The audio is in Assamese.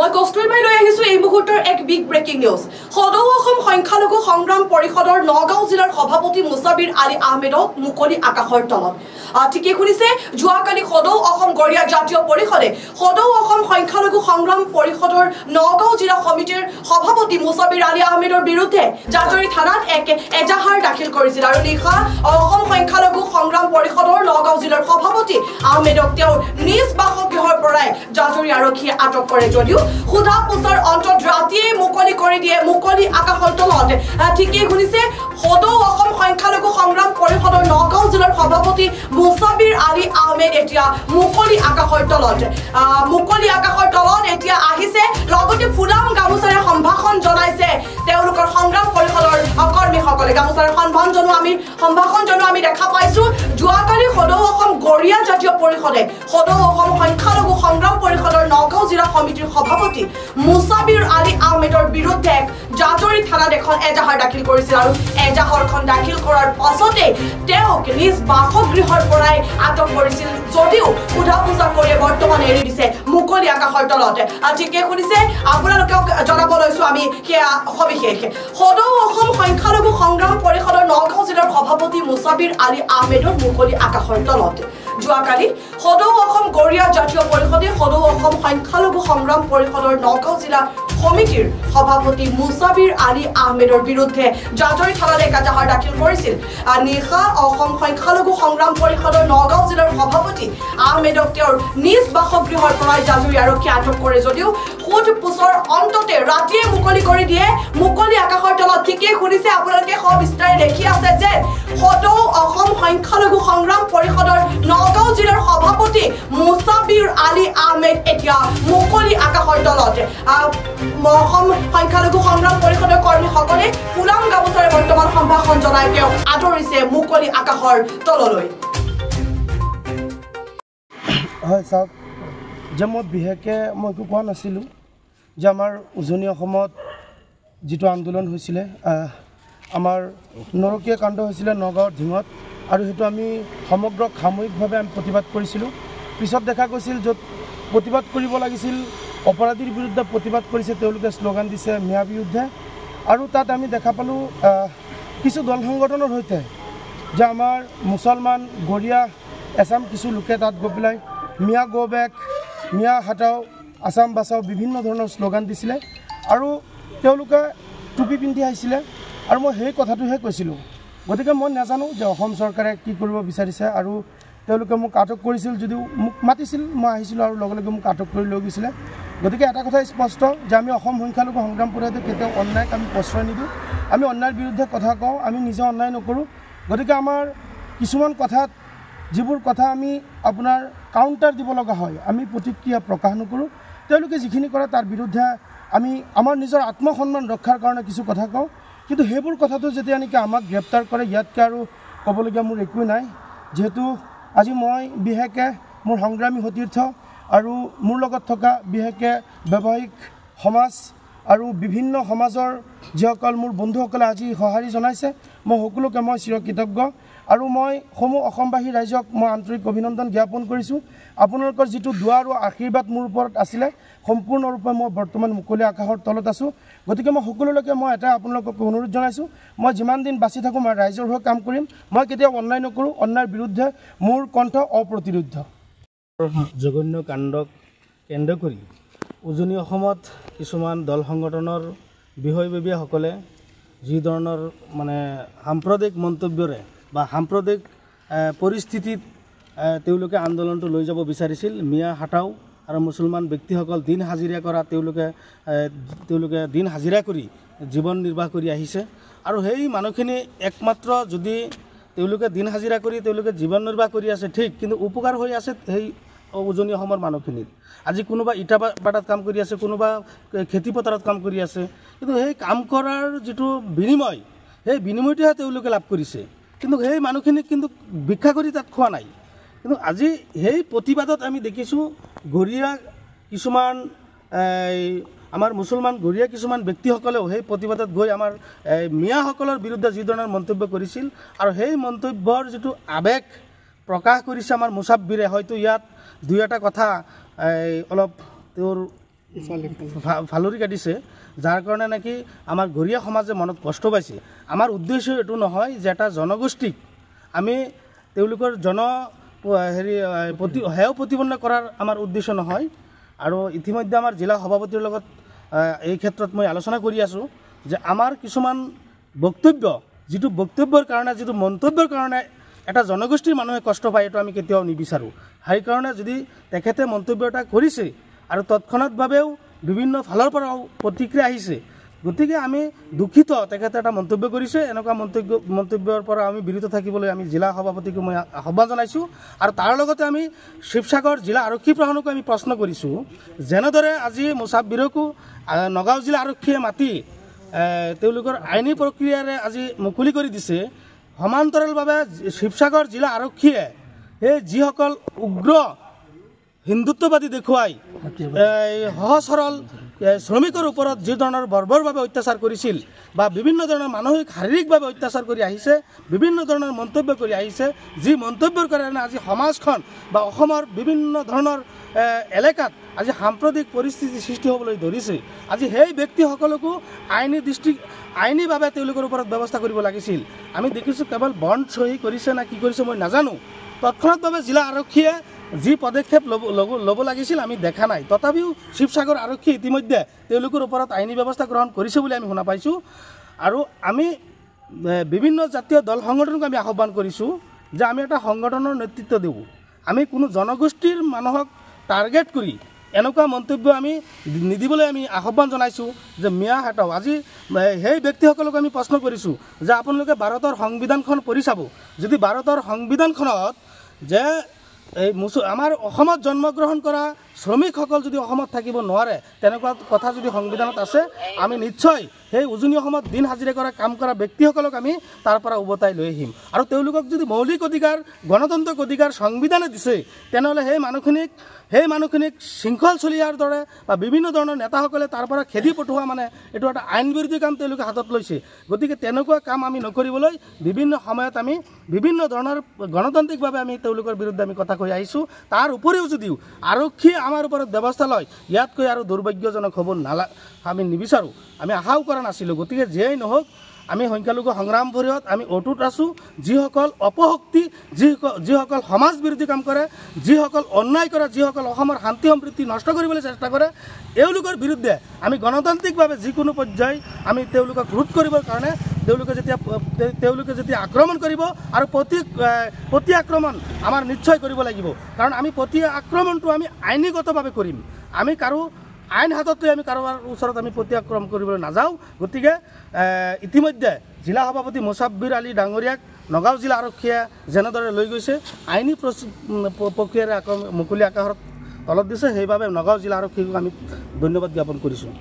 মই কষ্টুৰিবাই লৈ আহিছো এই মুহূৰ্তৰ এক বিগ ব্ৰেকিং নিউজ। সদৌ অসম সংখ্যালঘু সংগ্ৰাম পৰিষদৰ নগাঁও জিলাৰ সভাপতি মুছাবিৰ আলী আহমেদক মুকলি আকাশৰ তলত। ঠিকেই শুনিছে, যোৱাকালি সদৌ অসম গৰিয়া জাতীয় পৰিষদে সদৌ অসম সংখ্যালঘু সংগ্ৰাম পৰিষদৰ নগাঁও জিলা সমিতিৰ সভাপতি মুছাবিৰ আলী আহমেদৰ বিৰুদ্ধে জাজৰি থানাত এক এজাহাৰ দাখিল কৰিছিল আৰু নিশা অসম সংখ্যালঘু সংগ্ৰাম পৰিষদৰ নগাঁও জিলাৰ সভাপতি আহমেদক তেওঁৰ নিজ বাসগৃহৰ পৰাই জাজৰি আৰক্ষীয়ে আটক কৰে যদিও খুদা পোছাৰ অন্তত ৰাতিয়ে মুকলি কৰি দিয়ে মুকলি আকাশৰ তলত। ঠিকেই শুনিছে, সদৌ অসম সংখ্যালঘু সংগ্ৰাম পৰিষদৰ নগাঁও জিলাৰ সভাপতি মুছাবিৰ আলী আহমেদ এতিয়া মুকলি আকাশৰ তলত এতিয়া আহিছে। লগতে ফুলাম গামোচাৰে সম্ভাষণ জনাইছে তেওঁলোকৰ সংগ্ৰাম পৰিষদৰ কৰ্মীসকলে। গামোচাৰে সম্ভাষণ জনোৱা আমি দেখা পাইছো। যোৱাকালি সদৌ অসম গৰিয়া জাতীয় পৰিষদে সদৌ অসম সংখ্যালঘু সংগ্ৰাম পৰিষদৰ নগাঁও জিলা সমিতিৰ সভাপতি মুছাবিৰ আলী আহমেদৰ বিৰুদ্ধে জাজৰি থানাত এখন এজাহাৰ দাখিল কৰিছিল আৰু এজাহাৰখন দাখিল কৰাৰ পাছতে তেওঁক নিজ বাসগৃহৰ পৰাই আটক কৰিছিল যদিও সোধা পোছা কৰি বৰ্তমান এৰি দিছে মুকলি আকাশৰ তলত। ঠিকে শুনিছে, আপোনালোকক জনাব লৈছো আমি সেয়া সবিশেষ। সদৌ অসম সংখ্যালঘু সংগ্ৰাম পৰিষদৰ নগাঁও জিলাৰ সভাপতি মুছাবিৰ আলী আহমেদৰ মুকলি আকাশৰ তলত যোৱাকালি সদৌ অসম গৰিয়া জাতীয় পৰিষদে সদৌ অসম সংখ্যালঘু সংগ্ৰাম পৰিষদৰ নগাঁও জিলা সমিতিৰ সভাপতি মুছাবিৰ আলী আহমেদৰ বিৰুদ্ধে জাজৰি থানাত এক এজাহাৰ দাখিল কৰিছিল। নিশা অসম সংখ্যালঘু সংগ্ৰাম পৰিষদৰ নগাঁও জিলাৰ সভাপতি আহমেদক তেওঁৰ নিজ বাসগৃহৰ পৰাই জাজৰি আৰক্ষীয়ে আটক কৰে যদিও সোধ পোছৰ অন্ততে ৰাতিয়ে মুকলি কৰি দিয়ে মুকলি আকাশৰ তলত। ঠিকেই শুনিছে, আপোনালোকে সবিস্তাৰে দেখি আছে যে সদৌ অসম সংখ্যালঘু সংগ্ৰাম পৰিষদৰ নগাঁও জিলাৰ সভাপতি মুছাবিৰ আলী আহমেদ এতিয়া মুকলি আকাশৰ তলত। অসম সংখ্যালঘু সংগ্ৰাম পৰিষদৰ কৰ্মীসকলে ফুলাম গামোচাৰে বৰ্তমান সম্ভাষণ জনাই তেওঁক আদৰিছে মুকলি আকাশৰ তললৈ। হয় চাওক, যে মই বিশেষকৈ মই একো কোৱা নাছিলোঁ যে আমাৰ উজনি অসমত যিটো আন্দোলন হৈছিলে, আমাৰ নৰকীয়া কাণ্ড হৈছিলে নগাঁৱৰ ঢিঙত, আৰু সেইটো আমি সমগ্ৰ সামূহিকভাৱে আমি প্ৰতিবাদ কৰিছিলোঁ। পিছত দেখা গৈছিল য'ত প্ৰতিবাদ কৰিব লাগিছিল অপৰাধীৰ বিৰুদ্ধে প্ৰতিবাদ কৰিছে, তেওঁলোকে শ্লোগান দিছে মিয়া বিৰুদ্ধে। আৰু তাত আমি দেখা পালোঁ কিছু দল সংগঠনৰ সৈতে যে আমাৰ মুছলমান গৰিয়া এছাম কিছু লোকে তাত গৈ পেলাই মিয়া গো বেক, মিয়া হাটাও, আছাম বাচাও বিভিন্ন ধৰণৰ শ্লোগান দিছিলে আৰু তেওঁলোকে টুপি পিন্ধি আহিছিলে। আৰু মই সেই কথাটোহে কৈছিলোঁ। গতিকে মই নাজানো যে অসম চৰকাৰে কি কৰিব বিচাৰিছে, আৰু তেওঁলোকে মোক আটক কৰিছিল যদিও মোক মাতিছিল, মই আহিছিলোঁ আৰু লগে লগে মোক আটক কৰি লৈ গৈছিলে। গতিকে এটা কথা স্পষ্ট যে আমি অসম সংখ্যালঘু সংগ্ৰাম পৰিষদে কেতিয়াও অন্যায়ক আমি প্ৰশ্ৰয় নিদিওঁ, আমি অন্যায়ৰ বিৰুদ্ধে কথা কওঁ, আমি নিজে অন্যায় নকৰোঁ। গতিকে আমাৰ কিছুমান কথাত যিবোৰ কথা আমি আপোনাৰ কাউণ্টাৰ দিব লগা হয়, আমি প্ৰতিক্ৰিয়া প্ৰকাশ নকৰোঁ। তেওঁলোকে যিখিনি কৰে তাৰ বিৰুদ্ধে আমি আমাৰ নিজৰ আত্মসন্মান ৰক্ষাৰ কাৰণে কিছু কথা কওঁ, কিন্তু সেইবোৰ কথাটো যেতিয়া নেকি আমাক গ্ৰেপ্তাৰ কৰে, ইয়াতকৈ আৰু ক'বলগীয়া মোৰ একোৱেই নাই। যিহেতু আজি মই বিশেষকৈ মোৰ সংগ্ৰামী সতীৰ্থ আৰু মোৰ লগত থকা বিশেষকৈ ব্যৱসায়িক সমাজ আৰু বিভিন্ন সমাজৰ যিসকল মোৰ বন্ধুসকলে আজি সঁহাৰি জনাইছে, মই সকলোকে মই চিৰকৃতজ্ঞ। আৰু মই সমূহ অসমবাসী ৰাইজক মই আন্তৰিক অভিনন্দন জ্ঞাপন কৰিছোঁ। আপোনালোকৰ যিটো দুৱা আৰু আশীৰ্বাদ মোৰ ওপৰত আছিলে, সম্পূৰ্ণৰূপে মই বৰ্তমান মুকলি আকাশৰ তলত আছোঁ। গতিকে মই সকলোলৈকে মই এটাই আপোনালোকক অনুৰোধ জনাইছোঁ, মই যিমান দিন বাচি থাকোঁ মই ৰাইজৰ হৈ কাম কৰিম, মই কেতিয়াও অন্যায় নকৰোঁ, অন্যায়ৰ বিৰুদ্ধে মোৰ কণ্ঠ অপ্ৰতিৰোধ্য। জঘন্য কাণ্ডক কেন্দ্ৰ কৰি উজনি অসমত কিছুমান দল সংগঠনৰ বিষয়ববীয়াসকলে যি ধৰণৰ সাম্প্ৰদায়িক মন্তব্যৰে বা সাম্প্ৰদায়িক পৰিস্থিতিত তেওঁলোকে আন্দোলনটো লৈ যাব বিচাৰিছিল। মিয়া হাটাও আৰু মুছলমান ব্যক্তিসকল দিন হাজিৰা কৰা, তেওঁলোকে দিন হাজিৰা কৰি জীৱন নিৰ্বাহ কৰি আহিছে। আৰু সেই মানুহখিনি একমাত্ৰ যদি তেওঁলোকে দিন হাজিৰা কৰি তেওঁলোকে জীৱন নিৰ্বাহ কৰি আছে ঠিক, কিন্তু উপকাৰ হৈ আছে সেই উজনি অসমৰ মানুহখিনিৰ। আজি কোনোবা ইটা ভাটাত কাম কৰি আছে, কোনোবা খেতিপথাৰত কাম কৰি আছে, কিন্তু সেই কাম কৰাৰ যিটো বিনিময়, সেই বিনিময়টোহে তেওঁলোকে লাভ কৰিছে, কিন্তু সেই মানুহখিনিক কিন্তু ভিক্ষা কৰি তাত খোৱা নাই। কিন্তু আজি সেই প্ৰতিবাদত আমি দেখিছোঁ গৰিয়া কিছুমান আমাৰ মুছলমান গৰিয়া কিছুমান ব্যক্তিসকলেও সেই প্ৰতিবাদত গৈ আমাৰ মিয়াসকলৰ বিৰুদ্ধে যি ধৰণৰ মন্তব্য কৰিছিল, আৰু সেই মন্তব্যৰ যিটো আৱেগ প্ৰকাশ কৰিছে আমাৰ মুছাবিৰে, হয়তো ইয়াত দুই এটা কথা অলপ তেওঁৰ ফালুৰি কাটিছে, যাৰ কাৰণে নেকি আমাৰ গৰীয়া সমাজে মনত কষ্ট পাইছে। আমাৰ উদ্দেশ্য এইটো নহয় যে এটা জনগোষ্ঠীক আমি তেওঁলোকৰ হেয় প্ৰতিপন্ন কৰাৰ আমাৰ উদ্দেশ্য নহয়। আৰু ইতিমধ্যে আমাৰ জিলা সভাপতিৰ লগত এই ক্ষেত্ৰত মই আলোচনা কৰি আছোঁ যে আমাৰ কিছুমান বক্তব্য, যিটো বক্তব্যৰ কাৰণে, যিটো মন্তব্যৰ কাৰণে এটা জনগোষ্ঠীৰ মানুহে কষ্ট পায়, এইটো আমি কেতিয়াও নিবিচাৰোঁ। সেইকাৰণে যদি তেখেতে মন্তব্য এটা কৰিছে আৰু তৎক্ষণাৎভাৱেও বিভিন্ন ফালৰ পৰাও প্ৰতিক্ৰিয়া আহিছে, গতিকে আমি দুখিত তেখেতে এটা মন্তব্য কৰিছে। এনেকুৱা মন্তব্যৰ পৰা আমি বিৰত থাকিবলৈ আমি জিলা সভাপতিক মই আহ্বান জনাইছোঁ। আৰু তাৰ লগতে আমি শিৱসাগৰ জিলা আৰক্ষী প্ৰধানকো আমি প্ৰশ্ন কৰিছোঁ, যেনেদৰে আজি মুছাফিৰকো নগাঁও জিলা আৰক্ষীয়ে মাতি তেওঁলোকৰ আইনী প্ৰক্ৰিয়াৰে আজি মুকলি কৰি দিছে, সমান্তৰালভাৱে শিৱসাগৰ জিলা আৰক্ষীয়ে এই যিসকল উগ্ৰ হিন্দুত্ববাদী দেখুৱাই সহজ সৰল শ্ৰমিকৰ ওপৰত যি ধৰণৰ বৰ্বৰভাৱে অত্যাচাৰ কৰিছিল বা বিভিন্ন ধৰণৰ মানসিক শাৰীৰিকভাৱে অত্যাচাৰ কৰি আহিছে, বিভিন্ন ধৰণৰ মন্তব্য কৰি আহিছে, যি মন্তব্যৰ কাৰণে আজি সমাজখন বা অসমৰ বিভিন্ন ধৰণৰ এলেকাত আজি সাম্প্ৰতিক পৰিস্থিতি সৃষ্টি হ'বলৈ ধৰিছে। আজি সেই ব্যক্তিসকলকো আইনীভাৱে তেওঁলোকৰ ওপৰত ব্যৱস্থা কৰিব লাগিছিল। আমি দেখিছোঁ কেৱল বণ্ড চহী কৰিছে না কি কৰিছে মই নাজানো, তৎক্ষণাৎভাৱে জিলা আৰক্ষীয়ে যি পদক্ষেপ ল'ব লাগিছিল আমি দেখা নাই। তথাপিও শিৱসাগৰ আৰক্ষীয়ে ইতিমধ্যে তেওঁলোকৰ ওপৰত আইনী ব্যৱস্থা গ্ৰহণ কৰিছে বুলি আমি শুনা পাইছোঁ। আৰু আমি বিভিন্ন জাতীয় দল সংগঠনক আমি আহ্বান কৰিছোঁ যে আমি এটা সংগঠনৰ নেতৃত্ব দিওঁ, আমি কোনো জনগোষ্ঠীৰ মানুহক টাৰ্গেট কৰি এনেকুৱা মন্তব্য আমি নিদিবলৈ আমি আহ্বান জনাইছোঁ যে মিয়া হাটাও। আজি সেই ব্যক্তিসকলক আমি প্ৰশ্ন কৰিছোঁ যে আপোনালোকে ভাৰতৰ সংবিধানখন পঢ়ি চাব, যদি ভাৰতৰ সংবিধানখনত যে এই আমাৰ অসমত জন্মগ্ৰহণ কৰা শ্ৰমিকসকল যদি অসমত থাকিব নোৱাৰে, তেনেকুৱা কথা যদি সংবিধানত আছে, আমি নিশ্চয় সেই উজনি অসমত দিন হাজিৰা কৰা কাম কৰা ব্যক্তিসকলক আমি তাৰ পৰা উভতাই লৈ আহিম। আৰু তেওঁলোকক যদি মৌলিক অধিকাৰ, গণতান্ত্ৰিক অধিকাৰ সংবিধানে দিছে, তেনেহ'লে সেই মানুহখিনিক শৃংখল চলিয়াৰ দৰে বা বিভিন্ন ধৰণৰ নেতাসকলে তাৰ পৰা খেদি পঠোৱা মানে এইটো এটা আইন বিৰোধী কাম তেওঁলোকে হাতত লৈছে। গতিকে তেনেকুৱা কাম আমি নকৰিবলৈ বিভিন্ন সময়ত আমি বিভিন্ন ধৰণৰ গণতান্ত্ৰিকভাৱে আমি তেওঁলোকৰ বিৰুদ্ধে আমি কথা কৈ আহিছোঁ। তাৰ উপৰিও যদিও আৰক্ষীয়ে আমাৰ ওপৰত ব্যৱস্থা লয়, ইয়াতকৈ আৰু দুৰ্ভাগ্যজনক হ'ব আমি নিবিচাৰোঁ, আমি আশাও কৰা নাছিলোঁ। গতিকে যিয়েই নহওক, আমি সংখ্যালঘু সংগ্ৰাম পৰিষদ আমি অটুট আছোঁ। যিসকল অপশক্তি, যিসকল সমাজ বিৰোধী কাম কৰে, যিসকল অন্যায় কৰে, যিসকল অসমৰ শান্তি সম্প্ৰীতি নষ্ট কৰিবলৈ চেষ্টা কৰে, এওঁলোকৰ বিৰুদ্ধে আমি গণতান্ত্ৰিকভাৱে যিকোনো পৰ্যায় আমি তেওঁলোকক ৰোধ কৰিবৰ কাৰণে তেওঁলোকে যেতিয়া আক্ৰমণ কৰিব আৰু প্ৰতি আক্ৰমণ আমাৰ নিশ্চয় কৰিব লাগিব। কাৰণ আমি প্ৰতি আক্ৰমণটো আমি আইনীগতভাৱে কৰিম, আমি আইন হাতত লৈ আমি কাৰোবাৰ ওচৰত আমি প্ৰতি আক্ৰমণ কৰিবলৈ নাযাওঁ। গতিকে ইতিমধ্যে জিলা সভাপতি মুছাফিৰ আলী ডাঙৰীয়াক নগাঁও জিলা আৰক্ষীয়ে যেনেদৰে লৈ গৈছে, আইনী প্ৰক্ৰিয়াৰে মুকলি আকাশৰ তলত দিছে, সেইবাবে নগাঁও জিলা আৰক্ষীক আমি ধন্যবাদ জ্ঞাপন কৰিছোঁ।